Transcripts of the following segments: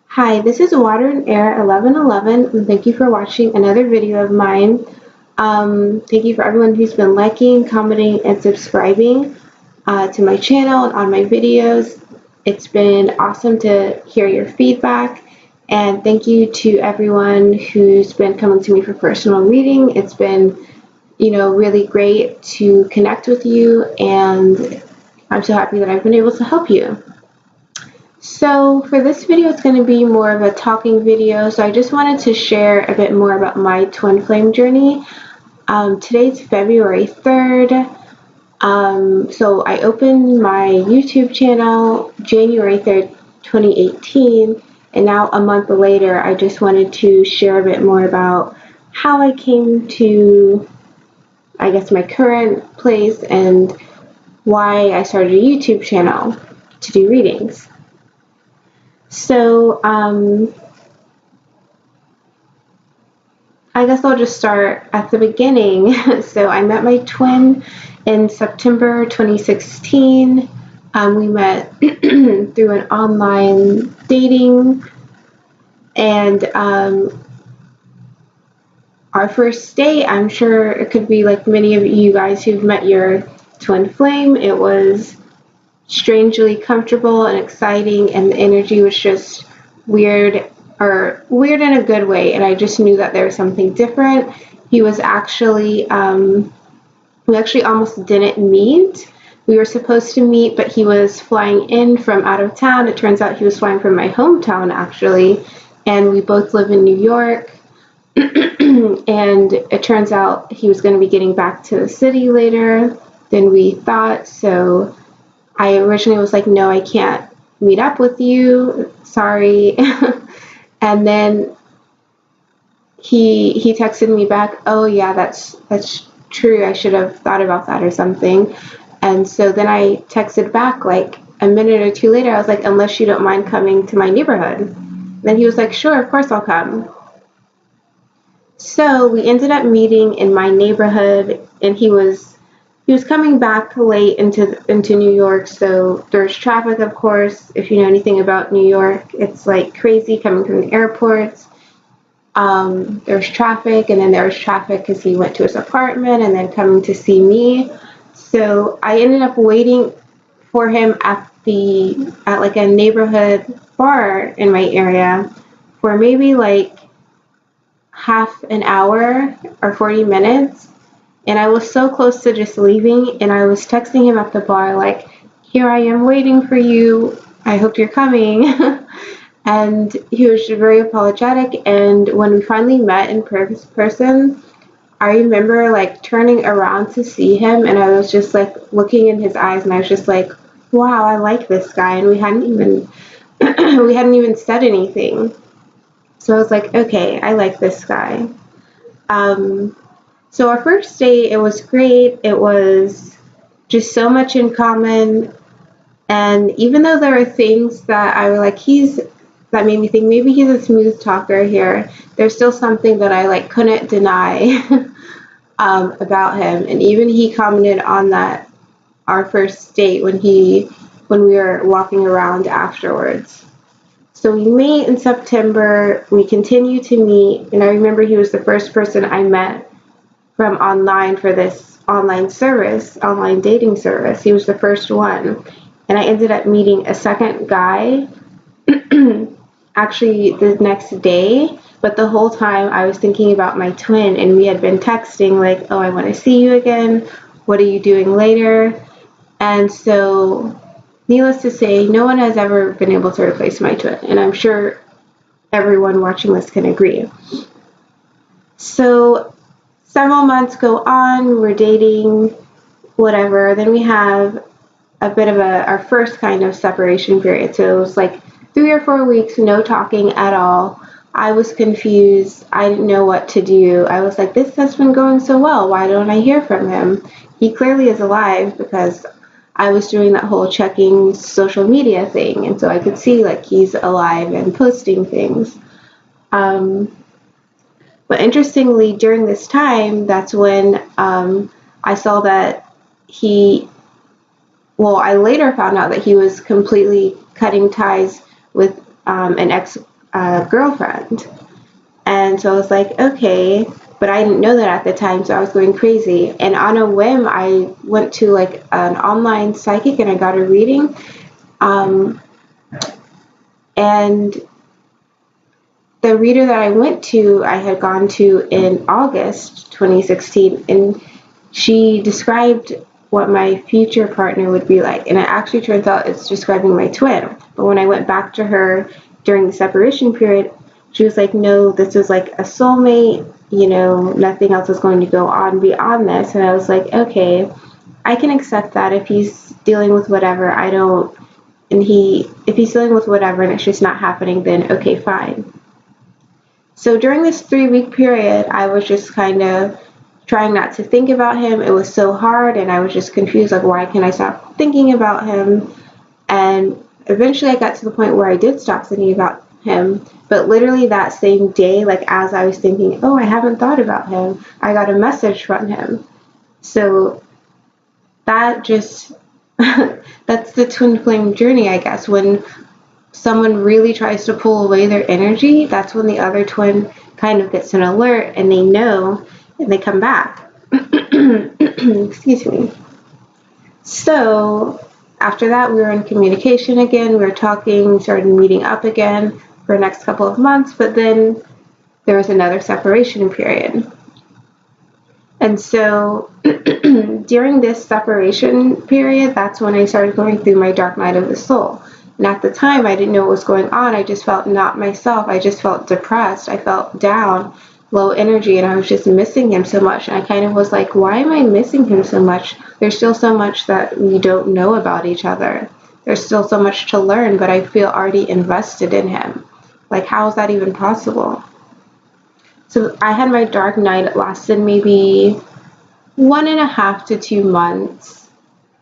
Hi, this is Water and Air 1111, and thank you for watching another video of mine. Thank you for everyone who's been liking, commenting, and subscribing to my channel and on my videos. It's been awesome to hear your feedback, and thank you to everyone who's been coming to me for personal reading. It's been, really great to connect with you, and I'm so happy that I've been able to help you. So for this video, it's going to be more of a talking video. So I just wanted to share a bit more about my twin flame journey. Today's February 3rd. So I opened my YouTube channel January 3rd, 2018. And now a month later, I just wanted to share a bit more about how I came to, I guess, my current place and why I started a YouTube channel to do readings. So, I guess I'll just start at the beginning. So I met my twin in September 2016. We met through an online dating, and our first date, I'm sure it could be like many of you guys who've met your twin flame. It was strangely comfortable and exciting, and the energy was just weird in a good way, and I just knew that there was something different. He was actually we actually almost didn't meet. We were supposed to meet, but he was flying in from out of town. It turns out he was flying from my hometown actually, and we both live in New York. And it turns out he was going to be getting back to the city later than we thought, so I originally was like, no, I can't meet up with you, sorry. And then he texted me back, oh yeah, that's true, I should have thought about that or something. And so then I texted back like a minute or two later, I was like, unless you don't mind coming to my neighborhood. Then he was like, sure, of course I'll come. So we ended up meeting in my neighborhood, and he was coming back late into New York, so there's traffic, of course. If you know anything about New York, it's like crazy coming from the airports. There's traffic, and then there's traffic because he went to his apartment and then coming to see me. So I ended up waiting for him at like a neighborhood bar in my area for maybe like half an hour or 40 minutes. And I was so close to just leaving, and I was texting him at the bar like, here I am waiting for you, I hope you're coming. And he was very apologetic, and when we finally met in person, I remember like turning around to see him, and I was just like looking in his eyes, and I was just like, wow, I like this guy, and we hadn't even said anything. So I was like, okay, I like this guy. So our first date, it was great. It was just so much in common. And even though there were things that I was like, that made me think maybe he's a smooth talker here, there's still something that I like couldn't deny about him. And even he commented on that our first date when we were walking around afterwards. So we meet in September. We continue to meet, and I remember he was the first person I met from online for this online dating service. He was the first one. And I ended up meeting a second guy actually the next day. But the whole time I was thinking about my twin, and we had been texting like, oh, I want to see you again. What are you doing later? And so, needless to say, no one has ever been able to replace my twin. And I'm sure everyone watching this can agree. So several months go on, we're dating, whatever. Then we have a bit of our first kind of separation period. So it was like 3 or 4 weeks, no talking at all. I was confused. I didn't know what to do. I was like, this has been going so well. Why don't I hear from him? He clearly is alive, because I was doing that whole checking social media thing. And so I could see like he's alive and posting things. But interestingly, during this time, that's when I saw that I later found out that he was completely cutting ties with an ex girlfriend. And so I was like, okay, but I didn't know that at the time, so I was going crazy. And on a whim, I went to like an online psychic and I got a reading. And the reader that I went to, I had gone to in August 2016, and she described what my future partner would be like. And it actually turns out it's describing my twin. But when I went back to her during the separation period, she was like, no, this is like a soulmate, you know, nothing else is going to go on beyond this. And I was like, okay, I can accept that if he's dealing with whatever, if he's dealing with whatever and it's just not happening, then okay, fine. So during this 3-week period, I was just kind of trying not to think about him. It was so hard, and I was just confused, like, why can't I stop thinking about him? And eventually I got to the point where I did stop thinking about him, but literally that same day, like as I was thinking, oh, I haven't thought about him, I got a message from him. So that just, that's the twin flame journey, I guess. When someone really tries to pull away their energy, that's when the other twin kind of gets an alert and they know and they come back. Excuse me. So after that, we were in communication again. We were talking, started meeting up again for the next couple of months, but then there was another separation period. And so during this separation period, that's when I started going through my dark night of the soul. And at the time, I didn't know what was going on. I just felt not myself. I just felt depressed. I felt down, low energy, and I was just missing him so much. And I kind of was like, why am I missing him so much? There's still so much that we don't know about each other. There's still so much to learn, but I feel already invested in him. Like, how is that even possible? So I had my dark night. It lasted maybe 1.5 to 2 months.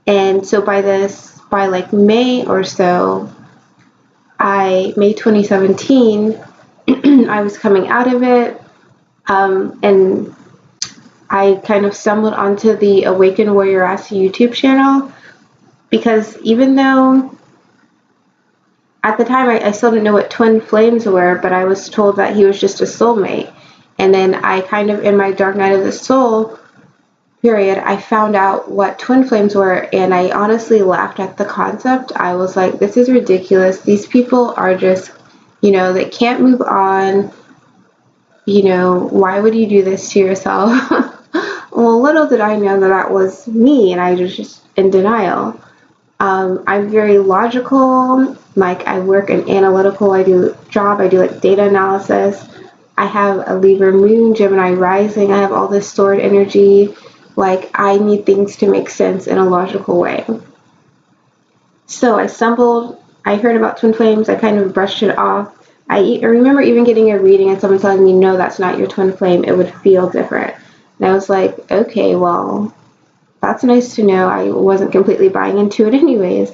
And so by like May or so, May 2017, I was coming out of it, and I kind of stumbled onto the Awakened Warrioress YouTube channel, because even though at the time I still didn't know what twin flames were, but I was told that he was just a soulmate. And then I kind of, in my dark night of the soul period, I found out what twin flames were, and I honestly laughed at the concept. I was like, this is ridiculous. These people are just, they can't move on. Why would you do this to yourself? Well, little did I know that was me, and I was just in denial. I'm very logical. Like, I work in analytical. I do like data analysis. I have a Libra moon, Gemini rising. I have all this stored energy. Like, I need things to make sense in a logical way. So I heard about twin flames. I kind of brushed it off. I remember even getting a reading and someone telling me, no, that's not your twin flame. It would feel different. And I was like, okay, well, that's nice to know. I wasn't completely buying into it anyways.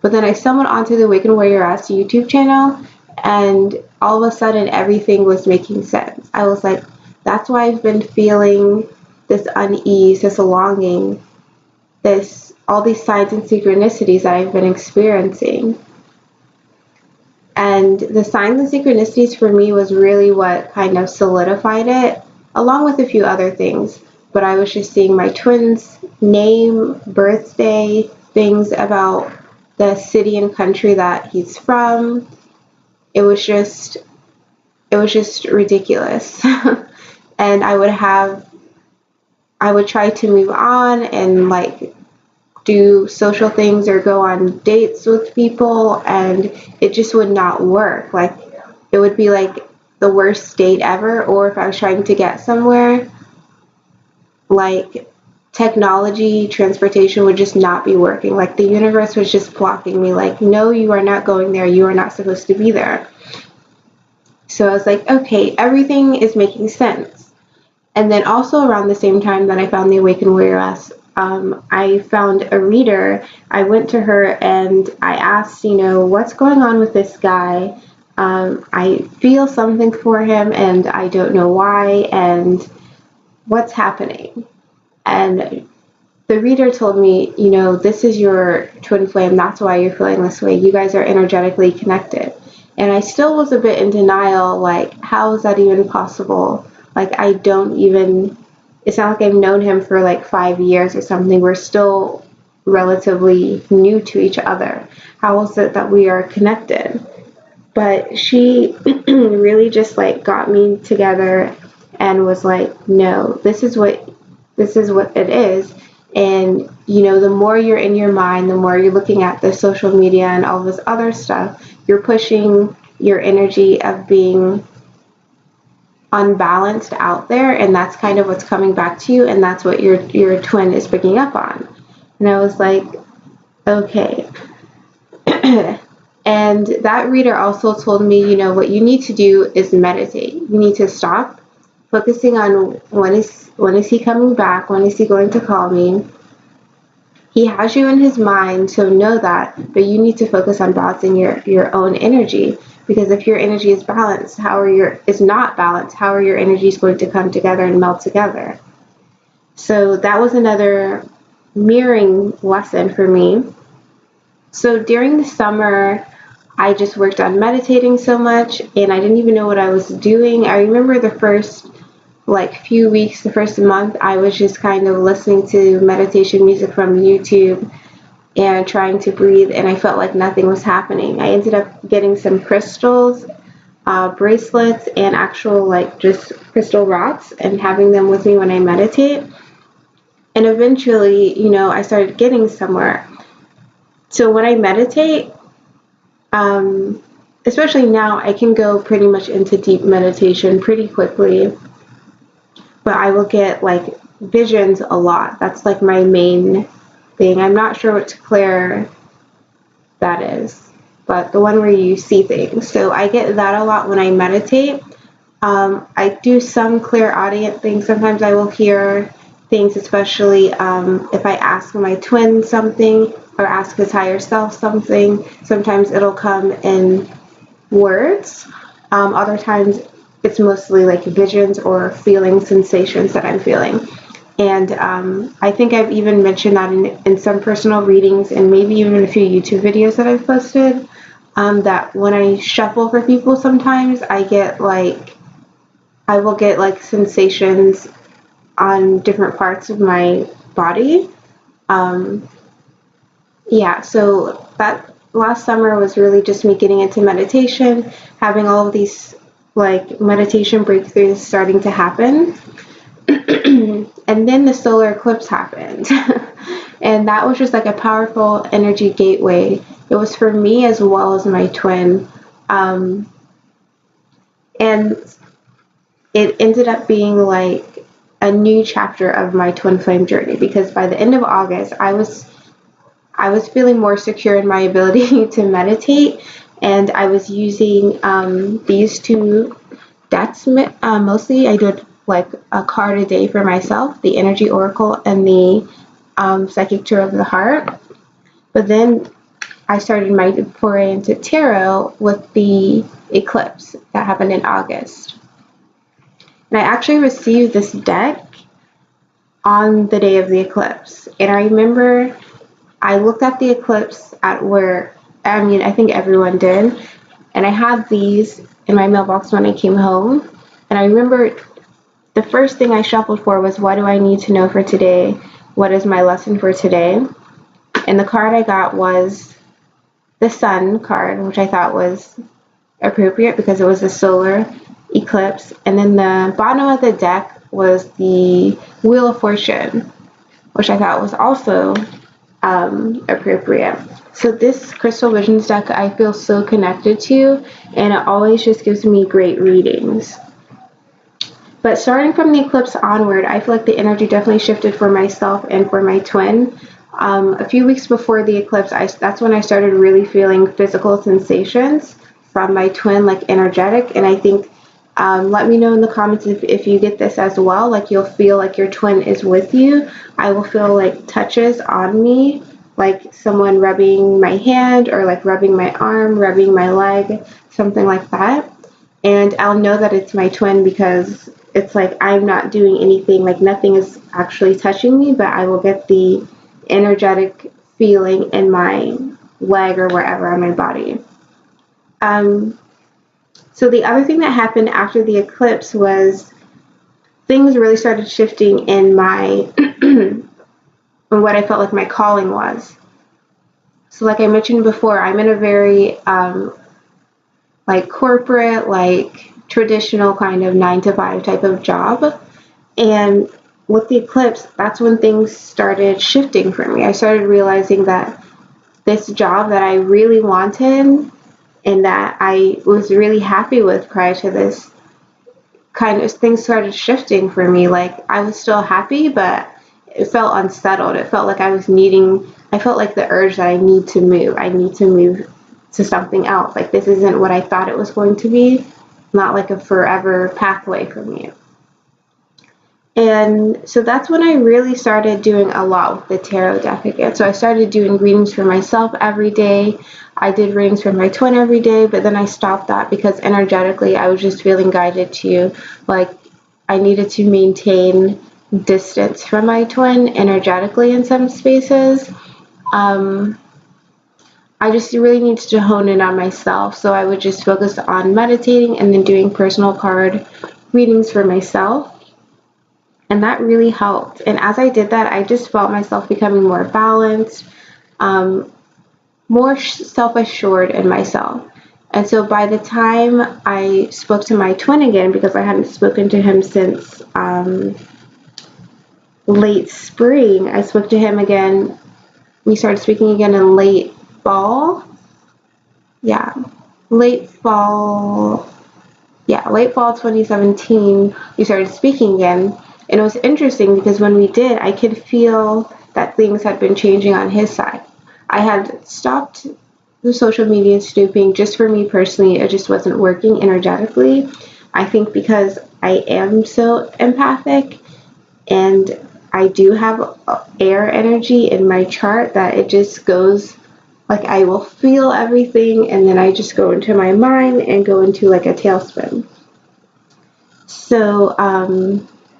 But then I stumbled onto the Awakened Warrioress YouTube channel, and all of a sudden everything was making sense. I was like, that's why I've been feeling this unease, this longing, all these signs and synchronicities that I've been experiencing. And the signs and synchronicities for me was really what kind of solidified it, along with a few other things. But I was just seeing my twin's name, birthday, things about the city and country that he's from. It was just ridiculous. And I would try to move on and like do social things or go on dates with people, and it just would not work. Like, it would be like the worst date ever. Or if I was trying to get somewhere, like technology, transportation would just not be working. Like, the universe was just blocking me. Like, no, you are not going there. You are not supposed to be there. So I was like, okay, everything is making sense. And then also around the same time that I found the Awakened Warrioress, I found a reader. I went to her and I asked, what's going on with this guy? I feel something for him and I don't know why, and what's happening. And the reader told me, this is your twin flame. That's why you're feeling this way. You guys are energetically connected. And I still was a bit in denial, like, how is that even possible? Like, it's not like I've known him for like 5 years or something. We're still relatively new to each other. How is it that we are connected? But she really just like got me together and was like, no, this is what it is. And the more you're in your mind, the more you're looking at the social media and all this other stuff, you're pushing your energy of being unbalanced out there, and that's kind of what's coming back to you, and that's what your twin is picking up on. And I was like, okay. And that reader also told me, what you need to do is meditate. You need to stop focusing on when is he coming back, when is he going to call me. He has you in his mind, so know that, but you need to focus on balancing your own energy, because if your energy is balanced, is not balanced, how are your energies going to come together and meld together? So that was another mirroring lesson for me. So during the summer, I just worked on meditating so much, and I didn't even know what I was doing. I remember the first few weeks, the first month, I was just kind of listening to meditation music from YouTube and trying to breathe, and I felt like nothing was happening. I ended up getting some crystals, bracelets, and actual just crystal rocks, and having them with me when I meditate. And eventually, I started getting somewhere. So when I meditate, especially now, I can go pretty much into deep meditation pretty quickly, but I will get visions a lot. That's my main thing. I'm not sure what clair that is, but the one where you see things. So I get that a lot when I meditate. I do some clairaudient things. Sometimes I will hear things, especially if I ask my twin something or ask his higher self something. Sometimes it'll come in words. Other times it's mostly visions or feeling sensations that I'm feeling. And I think I've even mentioned that in some personal readings and maybe even a few YouTube videos that I've posted, that when I shuffle for people sometimes I will get sensations on different parts of my body. So that last summer was really just me getting into meditation, having all of these meditation breakthroughs starting to happen. And then the solar eclipse happened. And that was just a powerful energy gateway. It was for me as well as my twin. And it ended up being a new chapter of my twin flame journey, because by the end of August, I was feeling more secure in my ability to meditate, and I was using these two decks mostly. I did a card a day for myself, the Energy Oracle and the Psychic Tarot of the Heart. But then I started my foray into tarot with the eclipse that happened in August. And I actually received this deck on the day of the eclipse. And I remember I looked at the eclipse at work. I think everyone did. And I had these in my mailbox when I came home. And I remember the first thing I shuffled for was, what do I need to know for today? What is my lesson for today? And the card I got was the Sun card, which I thought was appropriate because it was a solar eclipse. And then the bottom of the deck was the Wheel of Fortune, which I thought was also appropriate. So this Crystal Visions deck I feel so connected to, and it always just gives me great readings. But starting from the eclipse onward, I feel like the energy definitely shifted for myself and for my twin. A few weeks before the eclipse, that's when I started really feeling physical sensations from my twin, energetic. And I think, let me know in the comments if you get this as well. You'll feel your twin is with you. I will feel touches on me, someone rubbing my hand or rubbing my arm, rubbing my leg, something like that. And I'll know that it's my twin because it's like I'm not doing anything, like nothing is actually touching me, but I will get the energetic feeling in my leg or wherever on my body. So the other thing that happened after the eclipse was things really started shifting in my in what I felt like my calling was. So like I mentioned before, I'm in a very like corporate, like traditional kind of 9 to 5 type of job. And with the eclipse, that's when things started shifting for me. I started realizing that this job that I really wanted and that I was really happy with prior to this, kind of things started shifting for me. Like I was still happy, but it felt unsettled. It felt like I felt like the urge that I need to move. I need to move to something else. Like this isn't what I thought it was going to be, not like a forever pathway for me. And so that's when I really started doing a lot with the tarot deck again. So I started doing readings for myself every day. I did readings for my twin every day, but then I stopped that because energetically I was just feeling guided to, like, I needed to maintain distance from my twin energetically in some spaces. I just really needed to hone in on myself. So I would just focus on meditating and then doing personal card readings for myself. And that really helped. And as I did that, I just felt myself becoming more balanced, more self-assured in myself. And so by the time I spoke to my twin again, because I hadn't spoken to him since late spring, I spoke to him again. We started speaking again in late fall. Yeah, late fall 2017, we started speaking again. And it was interesting because when we did, I could feel that things had been changing on his side. I had stopped the social media snooping just for me personally. It just wasn't working energetically. I think because I am so empathic and I do have air energy in my chart that it just goes, like I will feel everything and then I just go into my mind and go into like a tailspin. So,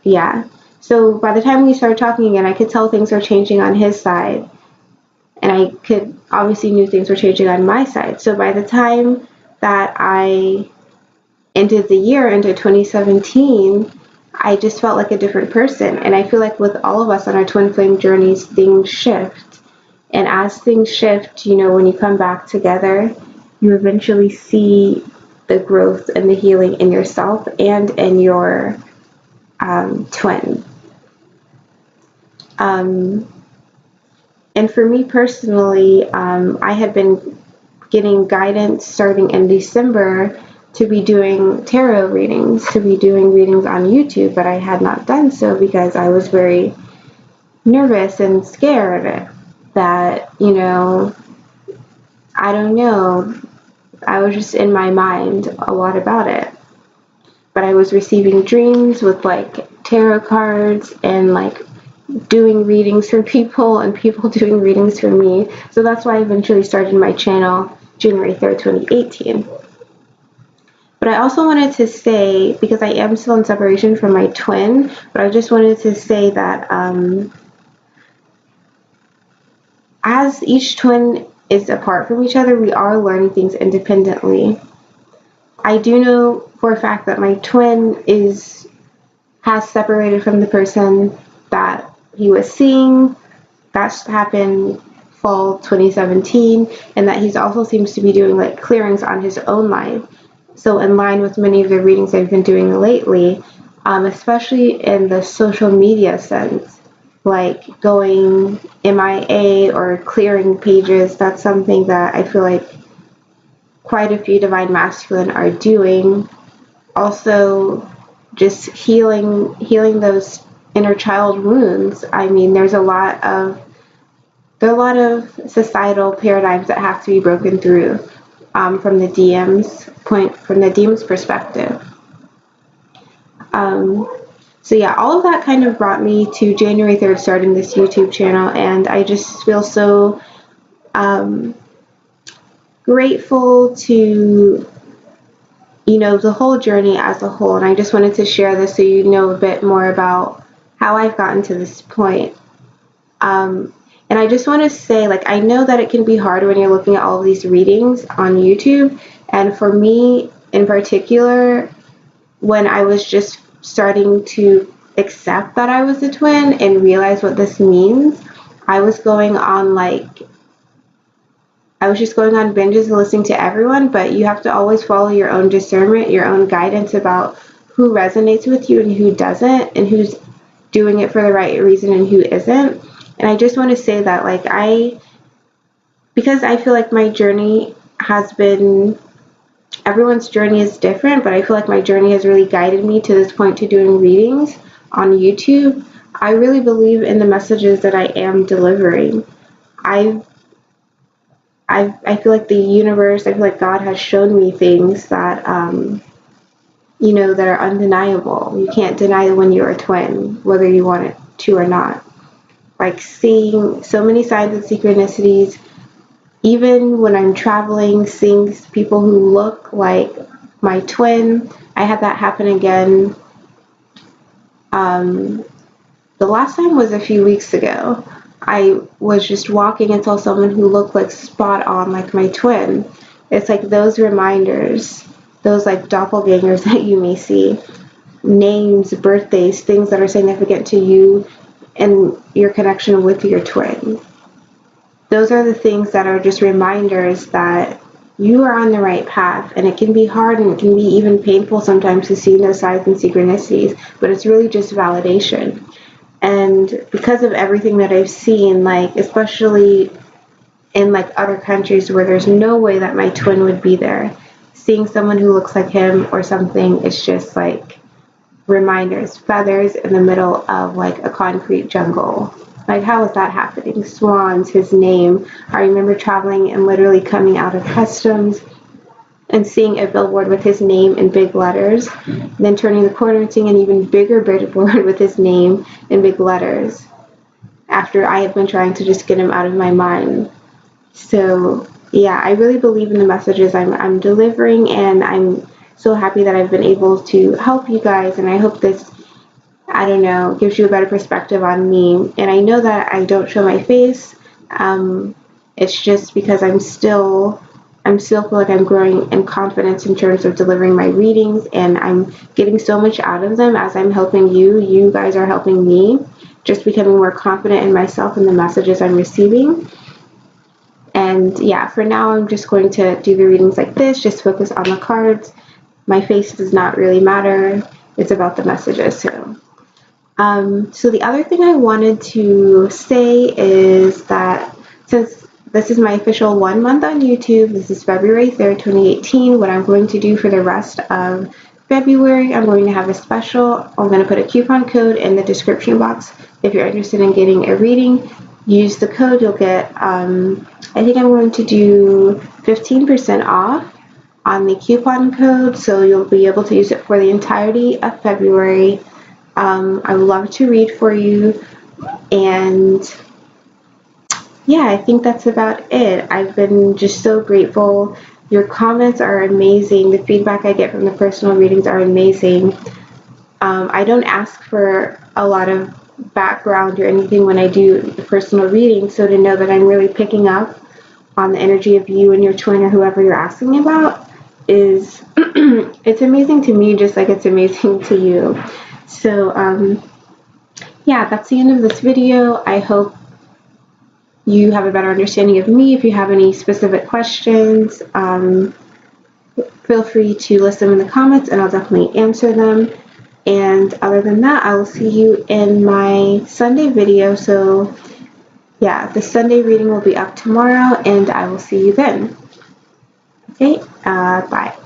yeah. So by the time we started talking again, I could tell things were changing on his side. And I could obviously knew things were changing on my side. So by the time that I ended the year into 2017, I just felt like a different person. And I feel like with all of us on our twin flame journeys, things shift. And as things shift, you know, when you come back together, you eventually see the growth and the healing in yourself and in your twin. And for me personally, I had been getting guidance starting in December to be doing tarot readings, to be doing readings on YouTube, but I had not done so because I was very nervous and scared that, you know, I don't know, I was just in my mind a lot about it. But I was receiving dreams with like tarot cards and like doing readings for people and people doing readings for me. So that's why I eventually started my channel January 3rd, 2018. But I also wanted to say, because I am still in separation from my twin, but I just wanted to say that as each twin is apart from each other, we are learning things independently. I do know for a fact that my twin has separated from the person that he was seeing. That's happened fall 2017, and that he's also seems to be doing like clearings on his own life. So in line with many of the readings I've been doing lately, especially in the social media sense, like going MIA or clearing pages, that's something that I feel like quite a few divine masculine are doing. Also, just healing those inner child wounds. I mean, there are a lot of societal paradigms that have to be broken through from the DM's perspective. So yeah, all of that kind of brought me to January 3rd starting this YouTube channel, and I just feel so grateful to, you know, the whole journey as a whole. And I just wanted to share this so you know a bit more about how I've gotten to this point. And I just want to say, like, I know that it can be hard when you're looking at all of these readings on YouTube. And for me in particular, when I was just starting to accept that I was a twin and realize what this means, I was going on I was just going on binges and listening to everyone, but you have to always follow your own discernment, your own guidance about who resonates with you and who doesn't, and who's doing it for the right reason and who isn't. And I just want to say that, like, because I feel like my journey has been, everyone's journey is different, but I feel like my journey has really guided me to this point to doing readings on YouTube. I really believe in the messages that I am delivering. I feel like the universe, I feel like God has shown me things that, you know, that are undeniable. You can't deny when you're a twin, whether you want it to or not. Like, seeing so many signs and synchronicities, even when I'm traveling, seeing people who look like my twin. I had that happen again. The last time was a few weeks ago. I was just walking and saw someone who looked like spot on like my twin. It's like those reminders, those like doppelgangers that you may see, names, birthdays, things that are significant to you and your connection with your twin. Those are the things that are just reminders that you are on the right path. And it can be hard and it can be even painful sometimes to see those signs and synchronicities, but it's really just validation. And because of everything that I've seen, like, especially in like other countries where there's no way that my twin would be there, seeing someone who looks like him or something, it's just like reminders, feathers in the middle of like a concrete jungle. Like, how is that happening? Swans, his name. I remember traveling and literally coming out of customs and seeing a billboard with his name in big letters, then turning the corner and seeing an even bigger billboard with his name in big letters, after I had been trying to just get him out of my mind. So yeah, I really believe in the messages I'm delivering, and I'm so happy that I've been able to help you guys, and I hope this, I don't know, gives you a better perspective on me. And I know that I don't show my face. It's just because I'm still feel like I'm growing in confidence in terms of delivering my readings, and I'm getting so much out of them as I'm helping you. You guys are helping me, just becoming more confident in myself and the messages I'm receiving. And yeah, for now, I'm just going to do the readings like this, just focus on the cards. My face does not really matter. It's about the messages. So the other thing I wanted to say is that since this is my official 1 month on YouTube, this is February 3rd, 2018, what I'm going to do for the rest of February, I'm going to have a special. I'm going to put a coupon code in the description box. If you're interested in getting a reading, use the code. You'll get, I think I'm going to do 15% off on the coupon code, so you'll be able to use it for the entirety of February. I would love to read for you, and yeah, I think that's about it. I've been just so grateful. Your comments are amazing. The feedback I get from the personal readings are amazing. I don't ask for a lot of background or anything when I do the personal reading, so to know that I'm really picking up on the energy of you and your twin or whoever you're asking about is it's amazing to me, just like it's amazing to you. So yeah, that's the end of this video. I hope you have a better understanding of me. If you have any specific questions, feel free to list them in the comments and I'll definitely answer them. And other than that, I will see you in my Sunday video. So yeah, the Sunday reading will be up tomorrow, and I will see you then. Okay, bye.